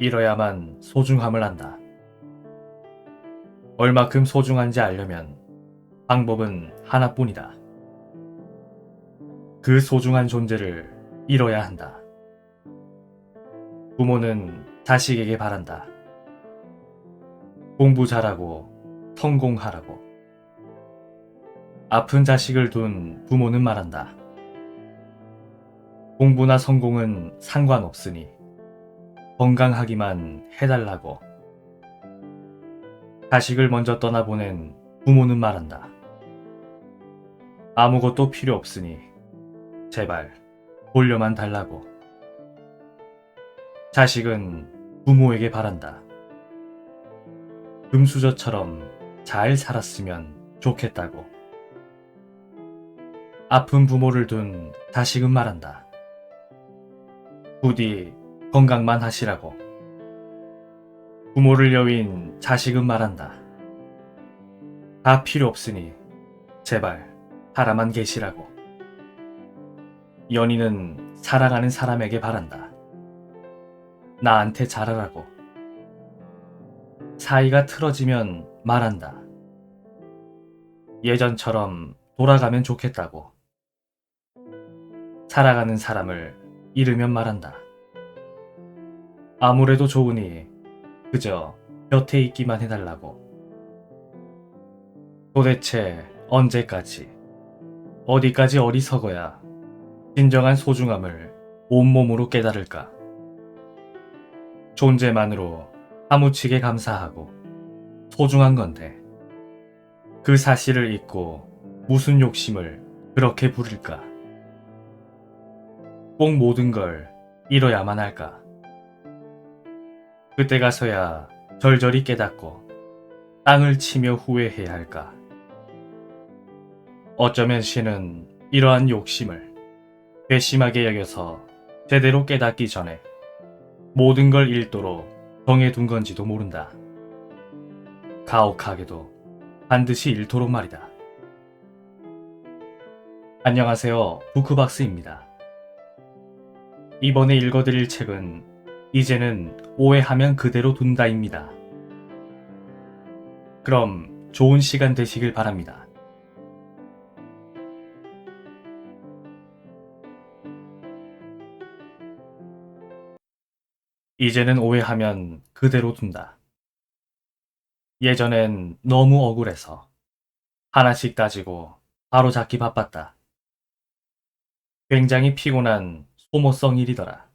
잃어야만 소중함을 안다. 얼마큼 소중한지 알려면 방법은 하나뿐이다. 그 소중한 존재를 잃어야 한다. 부모는 자식에게 바란다. 공부 잘하고 성공하라고. 아픈 자식을 둔 부모는 말한다. 공부나 성공은 상관없으니 건강하기만 해달라고. 자식을 먼저 떠나보낸 부모는 말한다. 아무것도 필요 없으니 제발 돌려만 달라고. 자식은 부모에게 바란다. 금수저처럼 잘 살았으면 좋겠다고. 아픈 부모를 둔 자식은 말한다. 부디 건강만 하시라고. 부모를 여윈 자식은 말한다. 다 필요 없으니 제발 살아만 계시라고. 연인은 사랑하는 사람에게 바란다. 나한테 잘하라고. 사이가 틀어지면 말한다. 예전처럼 돌아가면 좋겠다고. 살아가는 사람을 잃으면 말한다. 아무래도 좋으니 그저 곁에 있기만 해달라고. 도대체 언제까지, 어디까지 어리석어야 진정한 소중함을 온몸으로 깨달을까? 존재만으로 사무치게 감사하고 소중한 건데 그 사실을 잊고 무슨 욕심을 그렇게 부릴까? 꼭 모든 걸 잃어야만 할까? 그때 가서야 절절히 깨닫고 땅을 치며 후회해야 할까? 어쩌면 신은 이러한 욕심을 괘씸하게 여겨서 제대로 깨닫기 전에 모든 걸 잃도록 정해둔 건지도 모른다. 가혹하게도 반드시 잃도록 말이다. 안녕하세요. 부크박스입니다. 이번에 읽어드릴 책은 이제는 오해하면 그대로 둔다입니다. 그럼 좋은 시간 되시길 바랍니다. 이제는 오해하면 그대로 둔다. 예전엔 너무 억울해서 하나씩 따지고 바로 잡기 바빴다. 굉장히 피곤한 소모성 일이더라.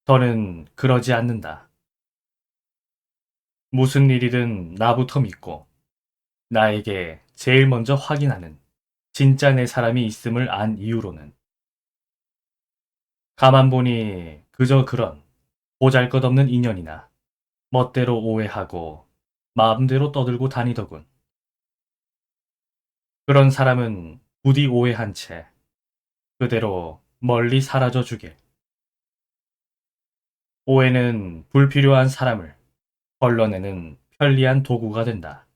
더는 그러지 않는다. 무슨 일이든 나부터 믿고 나에게 제일 먼저 확인하는 진짜 내 사람이 있음을 안 이유로는 가만 보니 그저 그런 보잘것없는 인연이나 멋대로 오해하고 마음대로 떠들고 다니더군. 그런 사람은 부디 오해한 채 그대로 멀리 사라져 주길. 오해는 불필요한 사람을 걸러내는 편리한 도구가 된다.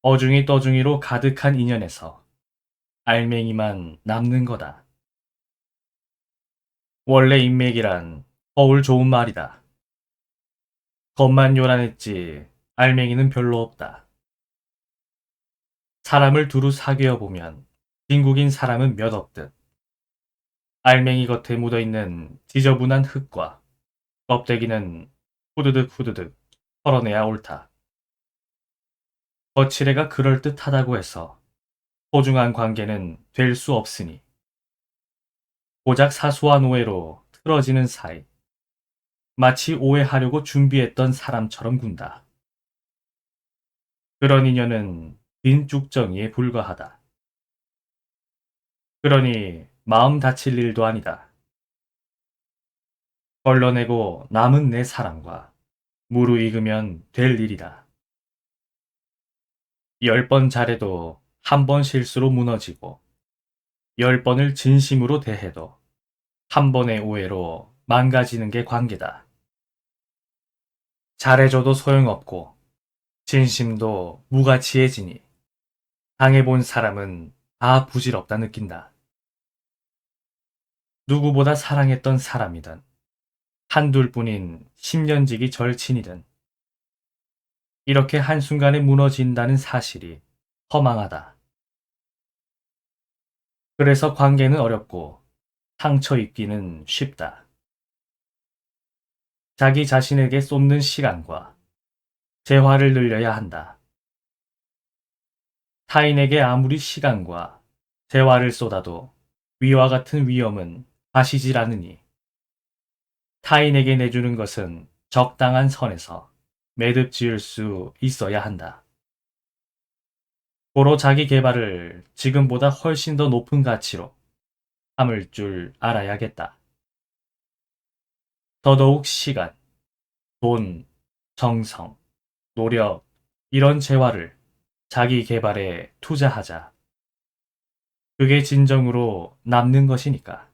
어중이 떠중이로 가득한 인연에서 알맹이만 남는 거다. 원래 인맥이란 허울 좋은 말이다. 겉만 요란했지 알맹이는 별로 없다. 사람을 두루 사귀어 보면 진국인 사람은 몇 없듯 알맹이 겉에 묻어있는 지저분한 흙과 껍데기는 후드득 후드득 털어내야 옳다. 거칠애가 그럴듯하다고 해서 소중한 관계는 될 수 없으니 고작 사소한 오해로 틀어지는 사이 마치 오해하려고 준비했던 사람처럼 군다. 그런 인연은 빈죽정이에 불과하다. 그러니 마음 다칠 일도 아니다. 걸러내고 남은 내 사랑과 무르익으면 될 일이다. 10번 잘해도 한 번 실수로 무너지고 10번을 진심으로 대해도 한 번의 오해로 망가지는 게 관계다. 잘해줘도 소용없고 진심도 무가치해지니 당해본 사람은 다 부질없다 느낀다. 누구보다 사랑했던 사람이든 한둘뿐인 10년지기 절친이든 이렇게 한순간에 무너진다는 사실이 허망하다. 그래서 관계는 어렵고 상처 입기는 쉽다. 자기 자신에게 쏟는 시간과 재화를 늘려야 한다. 타인에게 아무리 시간과 재화를 쏟아도 위와 같은 위험은 가시질 않으니 타인에게 내주는 것은 적당한 선에서 매듭 지을 수 있어야 한다. 고로 자기 개발을 지금보다 훨씬 더 높은 가치로 삼을 줄 알아야겠다. 더더욱 시간, 돈, 정성, 노력, 이런 재화를 자기 개발에 투자하자. 그게 진정으로 남는 것이니까.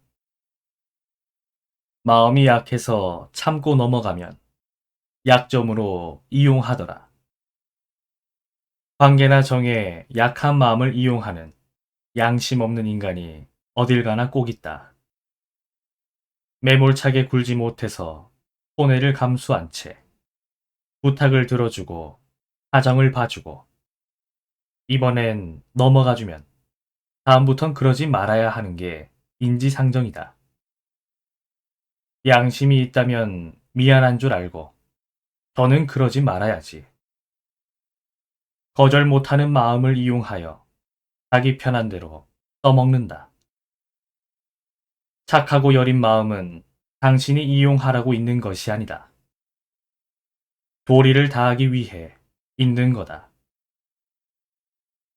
마음이 약해서 참고 넘어가면 약점으로 이용하더라. 관계나 정에 약한 마음을 이용하는 양심 없는 인간이 어딜 가나 꼭 있다. 매몰차게 굴지 못해서 손해를 감수한 채 부탁을 들어주고 사정을 봐주고 이번엔 넘어가주면 다음부턴 그러지 말아야 하는 게 인지상정이다. 양심이 있다면 미안한 줄 알고 더는 그러지 말아야지. 거절 못하는 마음을 이용하여 자기 편한 대로 떠먹는다. 착하고 여린 마음은 당신이 이용하라고 있는 것이 아니다. 도리를 다하기 위해 있는 거다.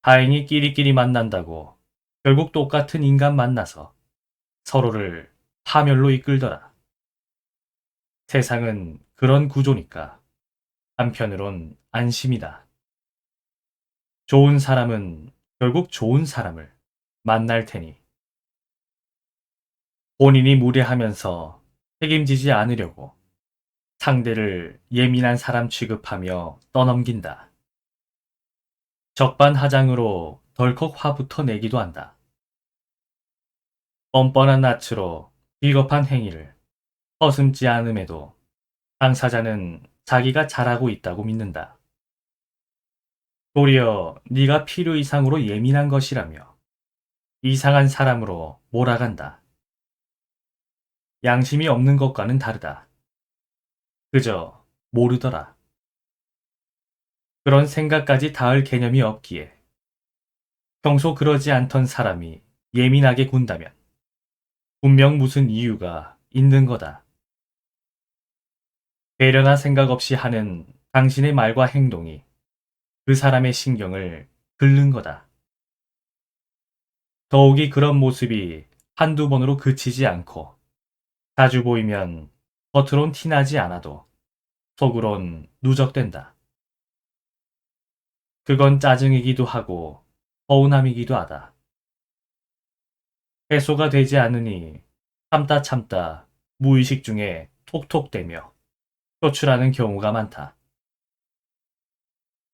다행히 끼리끼리 만난다고 결국 똑같은 인간 만나서 서로를 파멸로 이끌더라. 세상은 그런 구조니까 한편으론 안심이다. 좋은 사람은 결국 좋은 사람을 만날 테니 본인이 무례하면서 책임지지 않으려고 상대를 예민한 사람 취급하며 떠넘긴다. 적반하장으로 덜컥 화부터 내기도 한다. 뻔뻔한 낯으로 비겁한 행위를 허슴지 않음에도 당사자는 자기가 잘하고 있다고 믿는다. 도리어 네가 필요 이상으로 예민한 것이라며 이상한 사람으로 몰아간다. 양심이 없는 것과는 다르다. 그저 모르더라. 그런 생각까지 닿을 개념이 없기에 평소 그러지 않던 사람이 예민하게 군다면 분명 무슨 이유가 있는 거다. 배려나 생각 없이 하는 당신의 말과 행동이 그 사람의 신경을 긁는 거다. 더욱이 그런 모습이 한두 번으로 그치지 않고 자주 보이면 겉으론 티나지 않아도 속으론 누적된다. 그건 짜증이기도 하고 서운함이기도 하다. 해소가 되지 않으니 참다 참다 무의식 중에 톡톡대며 표출하는 경우가 많다.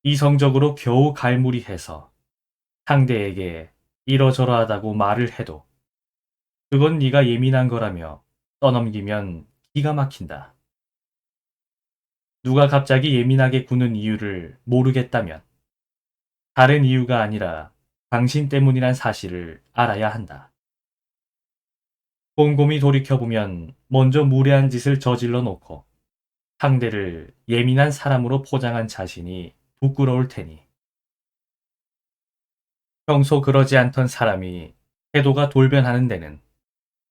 이성적으로 겨우 갈무리해서 상대에게 이러저러하다고 말을 해도 그건 네가 예민한 거라며 떠넘기면 기가 막힌다. 누가 갑자기 예민하게 구는 이유를 모르겠다면 다른 이유가 아니라 당신 때문이란 사실을 알아야 한다. 곰곰이 돌이켜보면 먼저 무례한 짓을 저질러 놓고 상대를 예민한 사람으로 포장한 자신이 부끄러울 테니 평소 그러지 않던 사람이 태도가 돌변하는 데는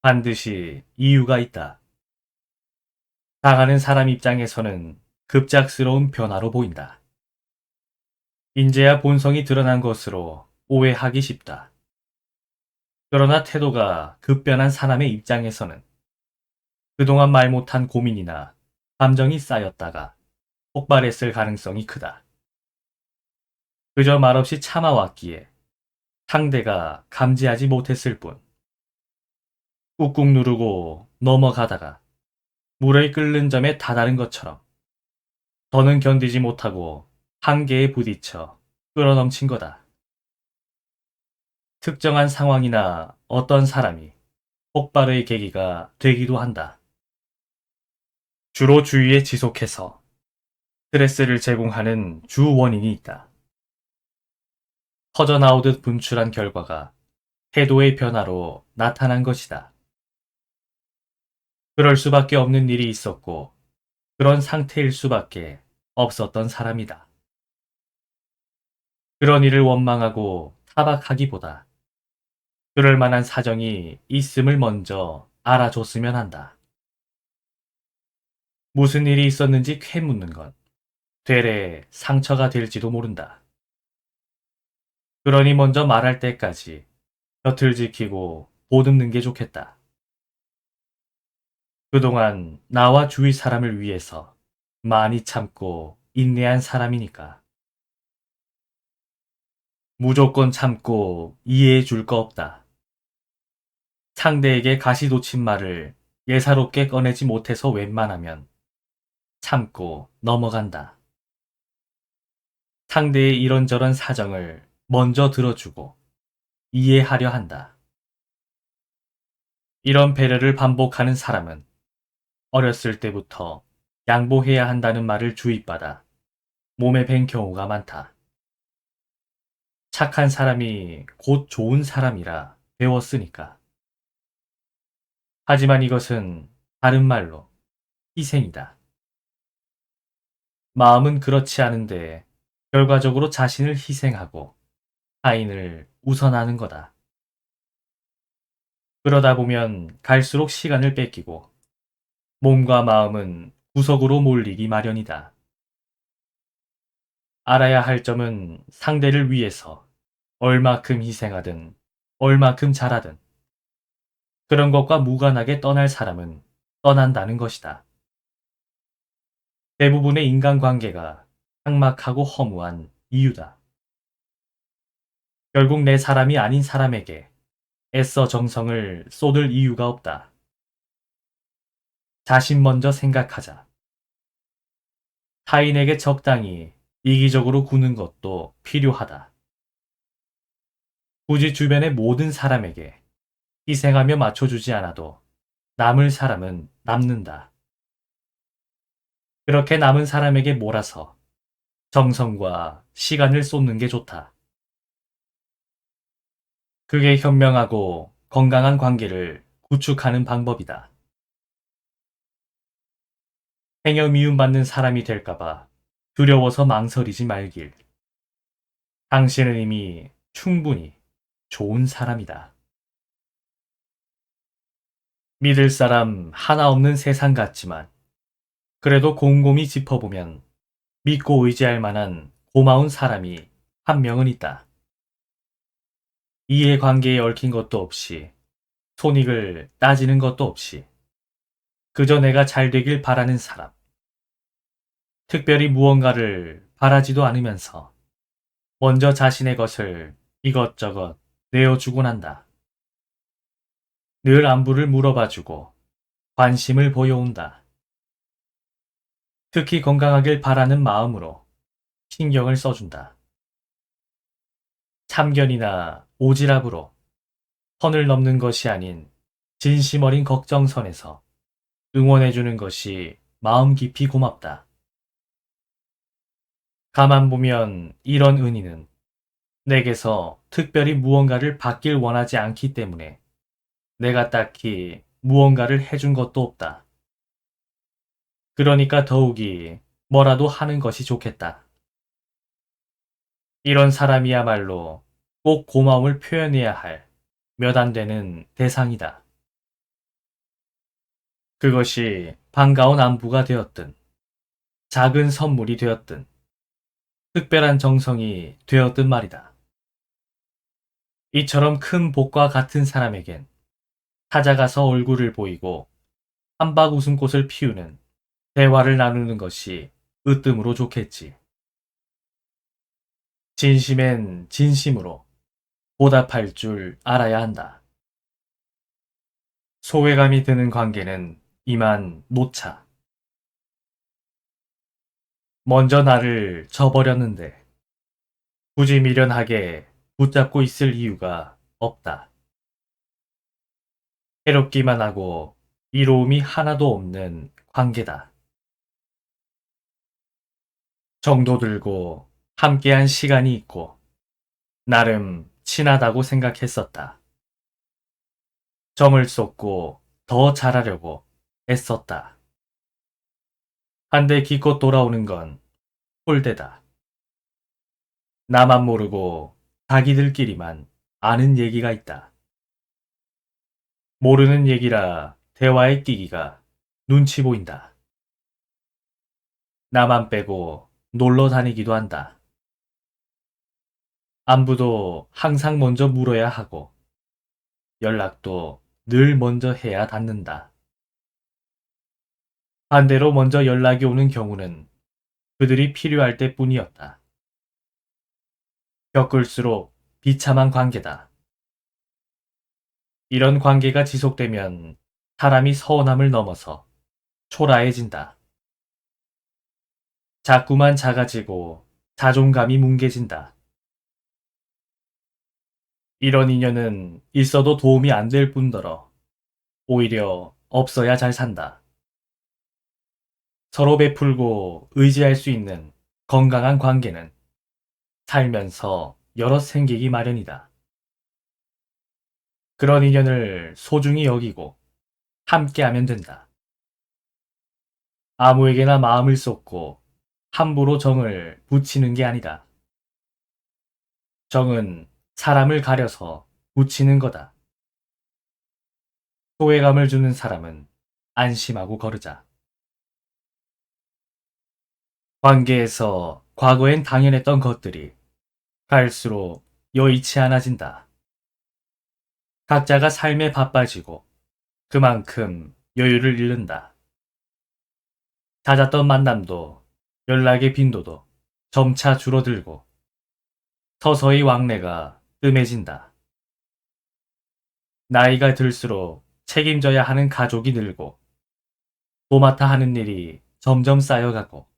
반드시 이유가 있다. 당하는 사람 입장에서는 급작스러운 변화로 보인다. 인재야 본성이 드러난 것으로 오해하기 쉽다. 그러나 태도가 급변한 사람의 입장에서는 그동안 말 못한 고민이나 감정이 쌓였다가 폭발했을 가능성이 크다. 그저 말없이 참아왔기에 상대가 감지하지 못했을 뿐. 꾹꾹 누르고 넘어가다가 물에 끓는 점에 다다른 것처럼 더는 견디지 못하고 한계에 부딪혀 끌어넘친 거다. 특정한 상황이나 어떤 사람이 폭발의 계기가 되기도 한다. 주로 주위에 지속해서 스트레스를 제공하는 주 원인이 있다. 퍼져나오듯 분출한 결과가 태도의 변화로 나타난 것이다. 그럴 수밖에 없는 일이 있었고 그런 상태일 수밖에 없었던 사람이다. 그런 일을 원망하고 타박하기보다 그럴 만한 사정이 있음을 먼저 알아줬으면 한다. 무슨 일이 있었는지 캐묻는 것, 되레 상처가 될지도 모른다. 그러니 먼저 말할 때까지 곁을 지키고 보듬는 게 좋겠다. 그동안 나와 주위 사람을 위해서 많이 참고 인내한 사람이니까. 무조건 참고 이해해 줄 거 없다. 상대에게 가시돋친 말을 예사롭게 꺼내지 못해서 웬만하면 참고 넘어간다. 상대의 이런저런 사정을 먼저 들어주고 이해하려 한다. 이런 배려를 반복하는 사람은 어렸을 때부터 양보해야 한다는 말을 주입받아 몸에 밴 경우가 많다. 착한 사람이 곧 좋은 사람이라 배웠으니까. 하지만 이것은 다른 말로 희생이다. 마음은 그렇지 않은데 결과적으로 자신을 희생하고 타인을 우선하는 거다. 그러다 보면 갈수록 시간을 뺏기고 몸과 마음은 구석으로 몰리기 마련이다. 알아야 할 점은 상대를 위해서 얼마큼 희생하든 얼마큼 잘하든 그런 것과 무관하게 떠날 사람은 떠난다는 것이다. 대부분의 인간관계가 삭막하고 허무한 이유다. 결국 내 사람이 아닌 사람에게 애써 정성을 쏟을 이유가 없다. 자신 먼저 생각하자. 타인에게 적당히 이기적으로 구는 것도 필요하다. 굳이 주변의 모든 사람에게 희생하며 맞춰주지 않아도 남을 사람은 남는다. 그렇게 남은 사람에게 몰아서 정성과 시간을 쏟는 게 좋다. 그게 현명하고 건강한 관계를 구축하는 방법이다. 행여 미움받는 사람이 될까봐 두려워서 망설이지 말길. 당신은 이미 충분히 좋은 사람이다. 믿을 사람 하나 없는 세상 같지만 그래도 곰곰이 짚어보면 믿고 의지할 만한 고마운 사람이 한 명은 있다. 이해관계에 얽힌 것도 없이 손익을 따지는 것도 없이 그저 내가 잘 되길 바라는 사람. 특별히 무언가를 바라지도 않으면서 먼저 자신의 것을 이것저것 내어주곤 한다. 늘 안부를 물어봐주고 관심을 보여온다. 특히 건강하길 바라는 마음으로 신경을 써준다. 참견이나 오지랖으로 선을 넘는 것이 아닌 진심 어린 걱정선에서 응원해주는 것이 마음 깊이 고맙다. 가만 보면 이런 은희는 내게서 특별히 무언가를 받길 원하지 않기 때문에 내가 딱히 무언가를 해준 것도 없다. 그러니까 더욱이 뭐라도 하는 것이 좋겠다. 이런 사람이야말로 꼭 고마움을 표현해야 할 몇 안 되는 대상이다. 그것이 반가운 안부가 되었든, 작은 선물이 되었든, 특별한 정성이 되었든 말이다. 이처럼 큰 복과 같은 사람에겐 찾아가서 얼굴을 보이고 한박 웃음꽃을 피우는 대화를 나누는 것이 으뜸으로 좋겠지. 진심엔 진심으로 보답할 줄 알아야 한다. 소외감이 드는 관계는 이만 놓자. 먼저 나를 저버렸는데 굳이 미련하게 붙잡고 있을 이유가 없다. 해롭기만 하고 이로움이 하나도 없는 관계다. 정도 들고 함께한 시간이 있고 나름 친하다고 생각했었다. 정을 쏟고 더 잘하려고 애썼다. 한데 기껏 돌아오는 건 홀대다. 나만 모르고 자기들끼리만 아는 얘기가 있다. 모르는 얘기라 대화에 끼기가 눈치 보인다. 나만 빼고 놀러 다니기도 한다. 안부도 항상 먼저 물어야 하고 연락도 늘 먼저 해야 닿는다. 반대로 먼저 연락이 오는 경우는 그들이 필요할 때뿐이었다. 겪을수록 비참한 관계다. 이런 관계가 지속되면 사람이 서운함을 넘어서 초라해진다. 자꾸만 작아지고 자존감이 뭉개진다. 이런 인연은 있어도 도움이 안 될 뿐더러 오히려 없어야 잘 산다. 서로 베풀고 의지할 수 있는 건강한 관계는 살면서 여럿 생기기 마련이다. 그런 인연을 소중히 여기고 함께하면 된다. 아무에게나 마음을 쏟고 함부로 정을 붙이는 게 아니다. 정은 사람을 가려서 붙이는 거다. 소외감을 주는 사람은 안심하고 거르자. 관계에서 과거엔 당연했던 것들이 갈수록 여의치 않아진다. 각자가 삶에 바빠지고 그만큼 여유를 잃는다. 잦았던 만남도 연락의 빈도도 점차 줄어들고 서서히 왕래가 뜸해진다. 나이가 들수록 책임져야 하는 가족이 늘고 도맡아 하는 일이 점점 쌓여가고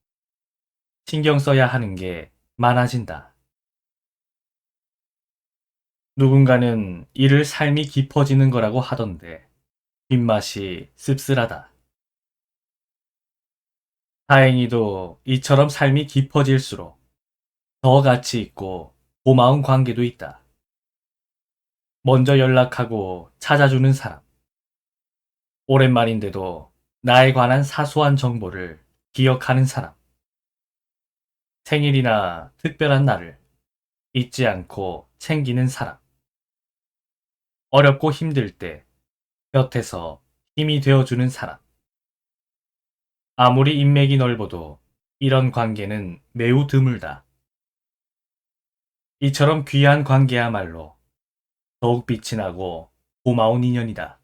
신경 써야 하는 게 많아진다. 누군가는 이를 삶이 깊어지는 거라고 하던데 뒷맛이 씁쓸하다. 다행히도 이처럼 삶이 깊어질수록 더 가치 있고 고마운 관계도 있다. 먼저 연락하고 찾아주는 사람. 오랜만인데도 나에 관한 사소한 정보를 기억하는 사람. 생일이나 특별한 날을 잊지 않고 챙기는 사람. 어렵고 힘들 때 곁에서 힘이 되어주는 사람. 아무리 인맥이 넓어도 이런 관계는 매우 드물다. 이처럼 귀한 관계야말로 더욱 빛이 나고 고마운 인연이다.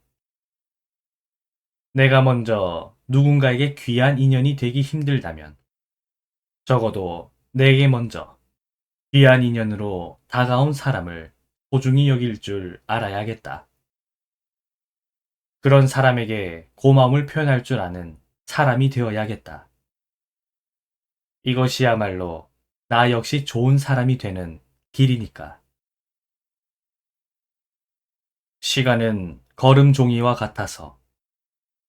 내가 먼저 누군가에게 귀한 인연이 되기 힘들다면 적어도 내게 먼저 귀한 인연으로 다가온 사람을 소중히 여길 줄 알아야겠다. 그런 사람에게 고마움을 표현할 줄 아는 사람이 되어야겠다. 이것이야말로 나 역시 좋은 사람이 되는 길이니까. 시간은 걸음 종이와 같아서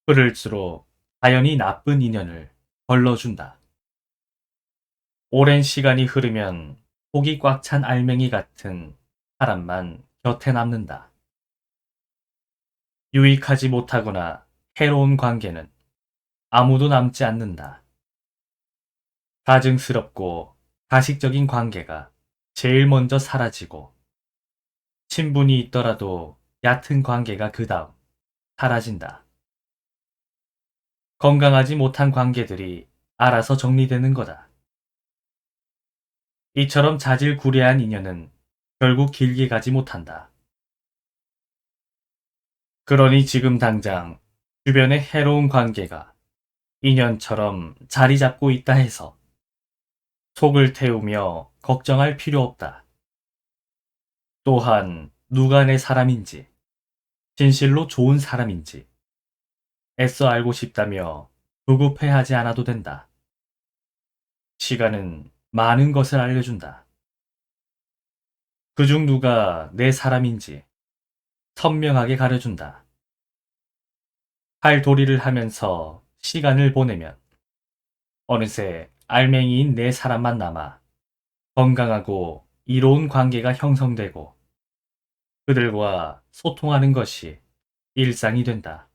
흐를수록 자연히 나쁜 인연을 걸러준다. 오랜 시간이 흐르면 속이 꽉 찬 알맹이 같은 사람만 곁에 남는다. 유익하지 못하거나 해로운 관계는 아무도 남지 않는다. 가증스럽고 가식적인 관계가 제일 먼저 사라지고 친분이 있더라도 얕은 관계가 그 다음 사라진다. 건강하지 못한 관계들이 알아서 정리되는 거다. 이처럼 자질구레한 인연은 결국 길게 가지 못한다. 그러니 지금 당장 주변에 해로운 관계가 인연처럼 자리 잡고 있다 해서 속을 태우며 걱정할 필요 없다. 또한 누가 내 사람인지, 진실로 좋은 사람인지 애써 알고 싶다며 조급해하지 않아도 된다. 시간은 많은 것을 알려준다. 그중 누가 내 사람인지 선명하게 가려준다. 팔도리를 하면서 시간을 보내면 어느새 알맹이인 네 사람만 남아 건강하고 이로운 관계가 형성되고 그들과 소통하는 것이 일상이 된다.